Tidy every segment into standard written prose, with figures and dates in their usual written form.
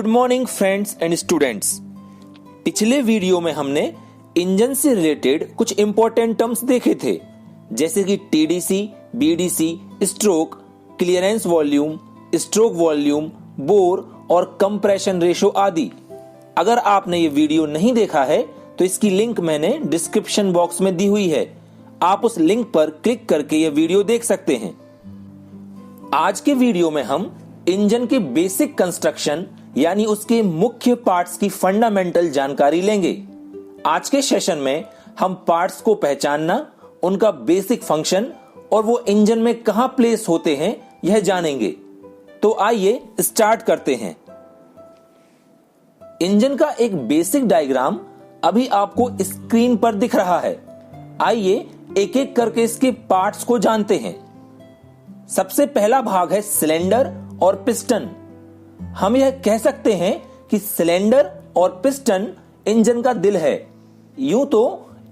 Good morning friends and students. पिछले video में हमने इंजन से रिलेटेड कुछ इंपॉर्टेंट टर्म्स देखे थे, जैसे कि TDC, BDC, stroke, clearance volume, stroke volume, bore और कंप्रेशन रेशो आदि। अगर आपने ये वीडियो नहीं देखा है तो इसकी लिंक मैंने डिस्क्रिप्शन बॉक्स में दी हुई है, आप उस लिंक पर क्लिक करके ये वीडियो देख सकते हैं। आज के वीडियो में हम इंजन के बेसिक कंस्ट्रक्शन यानी उसके मुख्य पार्ट्स की फंडामेंटल जानकारी लेंगे। आज के सेशन में हम पार्ट्स को पहचानना, उनका बेसिक फंक्शन और वो इंजन में कहां प्लेस होते हैं यह जानेंगे। तो आइए स्टार्ट करते हैं। इंजन का एक बेसिक डायग्राम अभी आपको स्क्रीन पर दिख रहा है। आइए एक एक करके इसके पार्ट्स को जानते हैं। सबसे पहला भाग है सिलेंडर और पिस्टन। हम यह कह सकते हैं कि सिलेंडर और पिस्टन इंजन का दिल है। यूं तो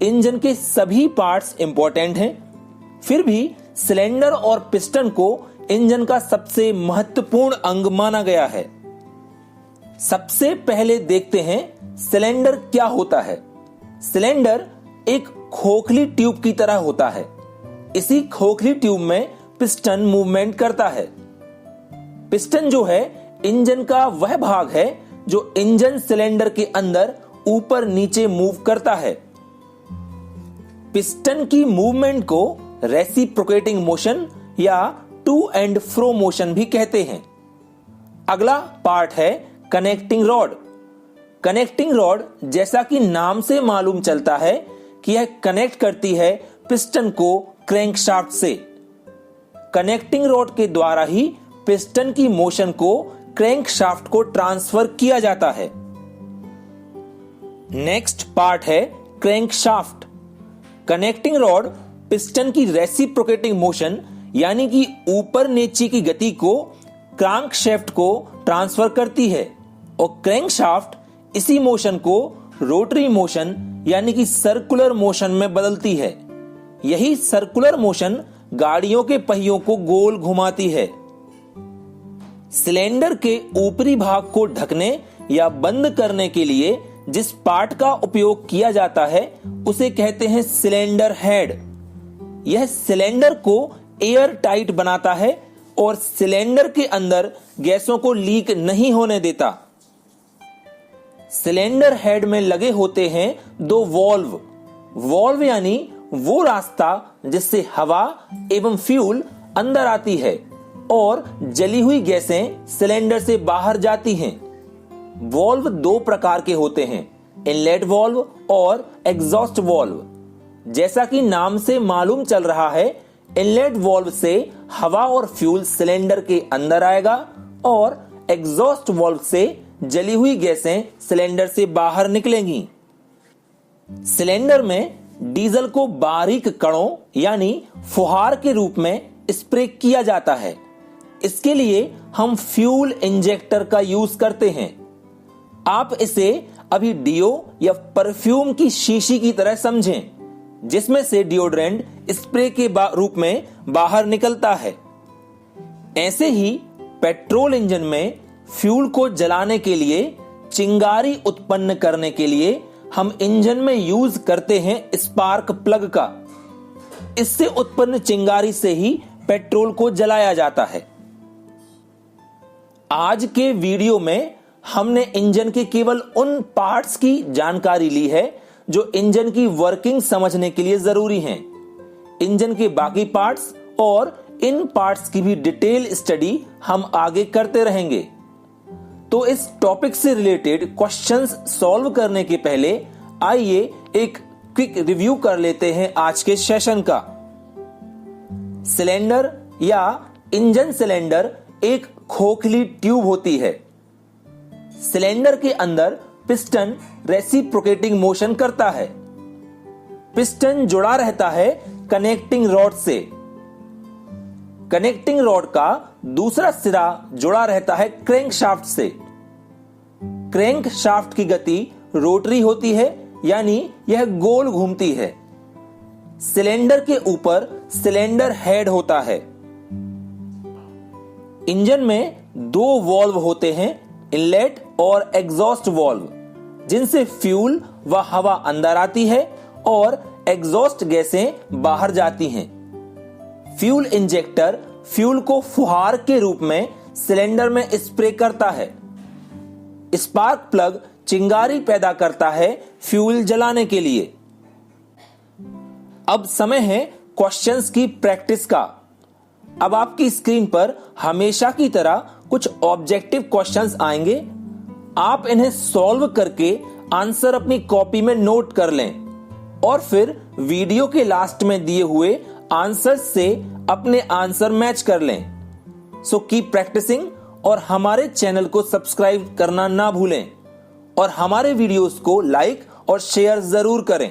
इंजन के सभी पार्ट्स इंपॉर्टेंट हैं, फिर भी सिलेंडर और पिस्टन को इंजन का सबसे महत्वपूर्ण अंग माना गया है। सबसे पहले देखते हैं सिलेंडर क्या होता है। सिलेंडर एक खोखली ट्यूब की तरह होता है। इसी खोखली ट्यूब में पिस्टन मूवमेंट करता है। पिस्टन जो है इंजन का वह भाग है जो इंजन सिलेंडर के अंदर ऊपर नीचे मूव करता है। पिस्टन की मूवमेंट को रेसिप्रोकेटिंग मोशन या टू एंड फ्रो मोशन भी कहते हैं। अगला पार्ट है कनेक्टिंग रॉड। कनेक्टिंग रॉड जैसा कि नाम से मालूम चलता है कि यह कनेक्ट करती है पिस्टन को क्रैंकशाफ्ट से। कनेक्टिंग रॉड के द्वारा ही पिस्टन की मोशन को क्रैंकशाफ्ट को ट्रांसफर किया जाता है। नेक्स्ट पार्ट है क्रैंकशाफ्ट। कनेक्टिंग रॉड पिस्टन की रेसिप्रोकेटिंग मोशन यानी कि ऊपर नीचे की गति को क्रैंकशाफ्ट को ट्रांसफर करती है और क्रैंकशाफ्ट इसी मोशन को रोटरी मोशन यानी कि सर्कुलर मोशन में बदलती है। यही सर्कुलर मोशन गाड़ियों के पहियों को गोल घुमाती है। सिलेंडर के ऊपरी भाग को ढकने या बंद करने के लिए जिस पार्ट का उपयोग किया जाता है उसे कहते हैं सिलेंडर हेड। यह सिलेंडर को एयर टाइट बनाता है और सिलेंडर के अंदर गैसों को लीक नहीं होने देता। सिलेंडर हेड में लगे होते हैं दो वॉल्व। वॉल्व यानी वो रास्ता जिससे हवा एवं फ्यूल अंदर आती है और जली हुई गैसें सिलेंडर से बाहर जाती हैं। वॉल्व दो प्रकार के होते हैं, इनलेट वॉल्व और एग्जॉस्ट वॉल्व। जैसा कि नाम से मालूम चल रहा है, इनलेट वॉल्व से हवा और फ्यूल सिलेंडर के अंदर आएगा और एग्जॉस्ट वॉल्व से जली हुई गैसें सिलेंडर से बाहर निकलेंगी। सिलेंडर में डीजल को बारीक कणों यानी फुहार के रूप में स्प्रे किया जाता है। इसके लिए हम फ्यूल इंजेक्टर का यूज करते हैं। आप इसे अभी डियो या परफ्यूम की शीशी की तरह समझें, जिसमें से डिओड्रेंट स्प्रे के रूप में बाहर निकलता है। ऐसे ही पेट्रोल इंजन में फ्यूल को जलाने के लिए, चिंगारी उत्पन्न करने के लिए हम इंजन में यूज करते हैं स्पार्क प्लग का। इससे उत्पन्न चिंगारी से ही पेट्रोल को जलाया जाता है। आज के वीडियो में हमने इंजन के केवल उन पार्ट्स की जानकारी ली है जो इंजन की वर्किंग समझने के लिए जरूरी हैं। इंजन के बाकी पार्ट्स और इन पार्ट्स की भी डिटेल स्टडी हम आगे करते रहेंगे। तो इस टॉपिक से रिलेटेड क्वेश्चंस सॉल्व करने के पहले आइए एक क्विक रिव्यू कर लेते हैं आज के सेशन का। सिलेंडर या इंजन सिलेंडर एक खोखली ट्यूब होती है। सिलेंडर के अंदर पिस्टन रेसिप्रोकेटिंग मोशन करता है। पिस्टन जुड़ा रहता है कनेक्टिंग रॉड से। कनेक्टिंग रॉड का दूसरा सिरा जुड़ा रहता है क्रैंकशाफ्ट से। क्रैंकशाफ्ट की गति रोटरी होती है यानी यह गोल घूमती है। सिलेंडर के ऊपर सिलेंडर हेड होता है। इंजन में दो वॉल्व होते हैं, इनलेट और एग्जॉस्ट वाल्व, जिनसे फ्यूल व हवा अंदर आती है और एग्जॉस्ट गैसें बाहर जाती हैं। फ्यूल इंजेक्टर फ्यूल को फुहार के रूप में सिलेंडर में स्प्रे करता है। स्पार्क प्लग चिंगारी पैदा करता है फ्यूल जलाने के लिए। अब समय है क्वेश्चंस की प्रैक्टिस का। अब आपकी स्क्रीन पर हमेशा की तरह कुछ ऑब्जेक्टिव क्वेश्चंस आएंगे। आप इन्हें सॉल्व करके आंसर अपनी कॉपी में नोट कर लें और फिर वीडियो के लास्ट में दिए हुए आंसर से अपने आंसर मैच कर लें। सो कीप प्रैक्टिसिंग और हमारे चैनल को सब्सक्राइब करना ना भूलें और हमारे वीडियोस को लाइक और शेयर जरूर करें।